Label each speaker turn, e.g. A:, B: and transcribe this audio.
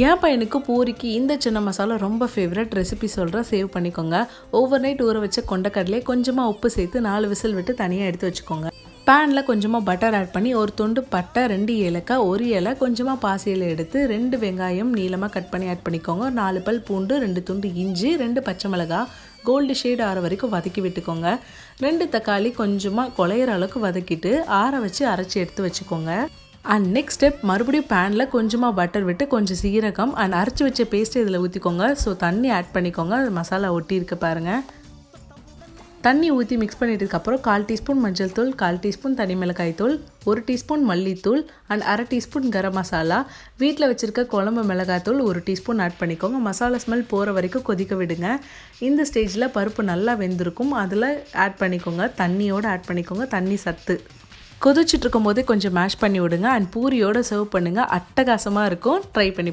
A: என் பையனுக்கு பூரிக்கு இந்த சின்ன மசாலா ரொம்ப ஃபேவரட். ரெசிபி சொல்கிறேன், சேவ் பண்ணிக்கோங்க. ஓவர் நைட் ஊற வச்ச கொண்டக்கடலையே கொஞ்சமாக உப்பு சேர்த்து 4 விசில் விட்டு தனியாக எடுத்து வச்சுக்கோங்க. பேனில் கொஞ்சமாக பட்டர் ஆட் பண்ணி ஒரு துண்டு பட்டை, 2 ஏலக்காய், 1 இலை, கொஞ்சமாக பாசி இலை எடுத்து 2 வெங்காயம் நீளமாக கட் பண்ணி ஆட் பண்ணிக்கோங்க. 4 பல் பூண்டு, 2 துண்டு இஞ்சி, 2 பச்சை மிளகாய் கோல்டு ஷேட் ஆற வரைக்கும் வதக்கி விட்டுக்கோங்க. 2 தக்காளி கொஞ்சமாக குழையிற அளவுக்கு வதக்கிட்டு ஆற வச்சு அரைச்சி எடுத்து வச்சுக்கோங்க. அண்ட் நெக்ஸ்ட் ஸ்டெப், மறுபடியும் பேனில் கொஞ்சமாக பட்டர் விட்டு கொஞ்சம் சீரகம் அண்ட் அரைச்சி வச்ச பேஸ்ட்டு இதில் ஊற்றிக்கோங்க. ஸோ தண்ணி ஆட் பண்ணிக்கோங்க. அது மசாலா ஒட்டி இருக்க பாருங்கள். தண்ணி ஊற்றி மிக்ஸ் பண்ணிட்டதுக்கப்புறம் 1/4 டீஸ்பூன் மஞ்சள் தூள், 1/4 டீஸ்பூன் தனி மிளகாய் தூள், 1 டீஸ்பூன் மல்லித்தூள் அண்ட் 1/2 டீஸ்பூன் கரம் மசாலா, வீட்டில் வச்சுருக்க குழம்பு மிளகாய் தூள் 1 டீஸ்பூன் ஆட் பண்ணிக்கோங்க. மசாலா ஸ்மெல் போகிற வரைக்கும் கொதிக்க விடுங்க. இந்த ஸ்டேஜில் பருப்பு நல்லா வெந்திருக்கும், அதில் ஆட் பண்ணிக்கோங்க. தண்ணியோடு ஆட் பண்ணிக்கோங்க. தண்ணி சத்து கொதிச்சுட்டு இருக்கும் போதே கொஞ்சம் மேஷ் பண்ணி விடுங்க. அண்ட் பூரியோடு சர்வ் பண்ணுங்கள். அட்டகாசமாக இருக்கும். ட்ரை பண்ணி